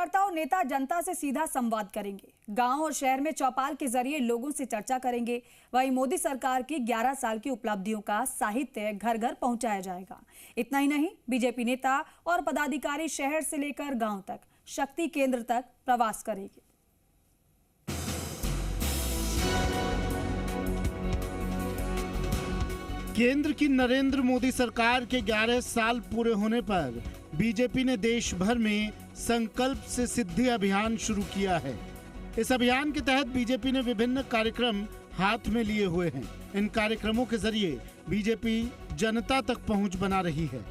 कार्यकर्ता और नेता जनता से सीधा संवाद करेंगे। गांव और शहर में चौपाल के जरिए लोगों से चर्चा करेंगे। वहीं मोदी सरकार की 11 साल की उपलब्धियों का साहित्य घर घर पहुंचाया जाएगा। इतना ही नहीं, बीजेपी नेता और पदाधिकारी शहर से लेकर गांव तक, शक्ति केंद्र तक प्रवास करेंगे। केंद्र की नरेंद्र मोदी सरकार के 11 साल पूरे होने पर बीजेपी ने देश भर में संकल्प से सिद्धि अभियान शुरू किया है। इस अभियान के तहत बीजेपी ने विभिन्न कार्यक्रम हाथ में लिए हुए हैं। इन कार्यक्रमों के जरिए बीजेपी जनता तक पहुंच बना रही है।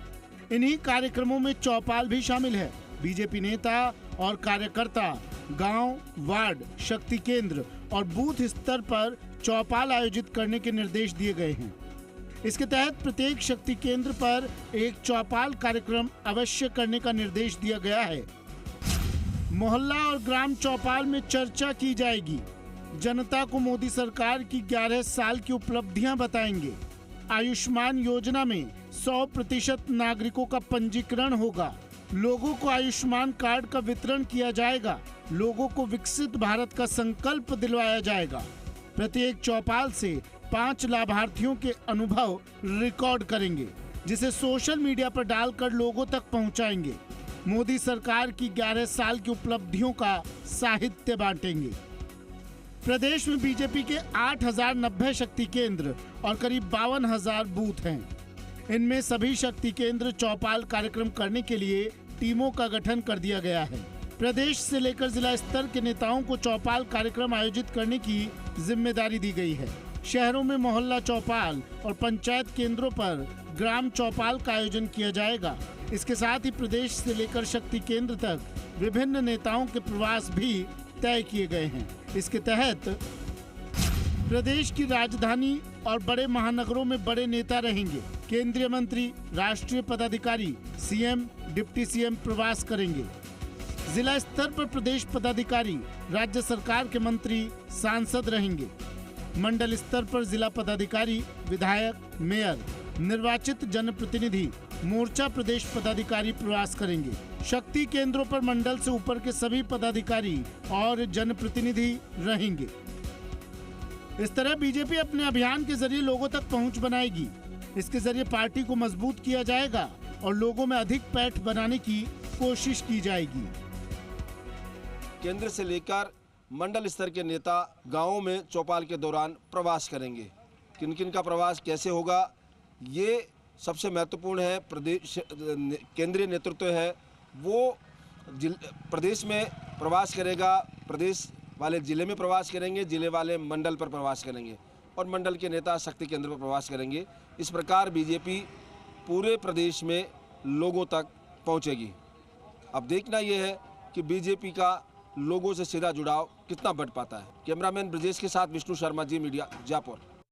इन्हीं कार्यक्रमों में चौपाल भी शामिल है। बीजेपी नेता और कार्यकर्ता गांव, वार्ड, शक्ति केंद्र और बूथ स्तर पर चौपाल आयोजित करने के निर्देश दिए गए हैं। इसके तहत प्रत्येक शक्ति केंद्र पर एक चौपाल कार्यक्रम अवश्य करने का निर्देश दिया गया है। मोहल्ला और ग्राम चौपाल में चर्चा की जाएगी। जनता को मोदी सरकार की 11 साल की उपलब्धियां बताएंगे। आयुष्मान योजना में 100% नागरिकों का पंजीकरण होगा। लोगों को आयुष्मान कार्ड का वितरण किया जाएगा। लोगों को विकसित भारत का संकल्प दिलवाया जाएगा। प्रत्येक चौपाल से 5 लाभार्थियों के अनुभव रिकॉर्ड करेंगे, जिसे सोशल मीडिया पर डालकर लोगों तक पहुंचाएंगे। मोदी सरकार की 11 साल की उपलब्धियों का साहित्य बांटेंगे। प्रदेश में बीजेपी के 8,090 शक्ति केंद्र और करीब 52,000 बूथ हैं। इनमें सभी शक्ति केंद्र चौपाल कार्यक्रम करने के लिए टीमों का गठन कर दिया गया है। प्रदेश से लेकर जिला स्तर के नेताओं को चौपाल कार्यक्रम आयोजित करने की जिम्मेदारी दी गई है। शहरों में मोहल्ला चौपाल और पंचायत केंद्रों पर ग्राम चौपाल का आयोजन किया जाएगा। इसके साथ ही प्रदेश से लेकर शक्ति केंद्र तक विभिन्न नेताओं के प्रवास भी तय किए गए हैं। इसके तहत प्रदेश की राजधानी और बड़े महानगरों में बड़े नेता रहेंगे। केंद्रीय मंत्री, राष्ट्रीय पदाधिकारी, सीएम, डिप्टी सीएम प्रवास करेंगे। जिला स्तर पर प्रदेश पदाधिकारी, राज्य सरकार के मंत्री, सांसद रहेंगे। मंडल स्तर पर जिला पदाधिकारी, विधायक, मेयर, निर्वाचित जनप्रतिनिधि, मोर्चा प्रदेश पदाधिकारी प्रवास करेंगे। शक्ति केंद्रों पर मंडल से ऊपर के सभी पदाधिकारी और जनप्रतिनिधि रहेंगे। इस तरह बीजेपी अपने अभियान के जरिए लोगों तक पहुंच बनाएगी। इसके जरिए पार्टी को मजबूत किया जाएगा और लोगों में अधिक पैठ बनाने की कोशिश की जाएगी। केंद्र से लेकर मंडल स्तर के नेता गांवों में चौपाल के दौरान प्रवास करेंगे। किन किन का प्रवास कैसे होगा, ये सबसे महत्वपूर्ण है। प्रदेश केंद्रीय नेतृत्व है वो प्रदेश में प्रवास करेगा, प्रदेश वाले जिले में प्रवास करेंगे, जिले वाले मंडल पर प्रवास करेंगे और मंडल के नेता शक्ति केंद्र पर प्रवास करेंगे। इस प्रकार बीजेपी पूरे प्रदेश में लोगों तक पहुंचेगी। अब देखना यह है कि बीजेपी का लोगों से सीधा जुड़ाव कितना बढ़ पाता है। कैमरामैन ब्रजेश के साथ विष्णु शर्मा, जी मीडिया, जयपुर।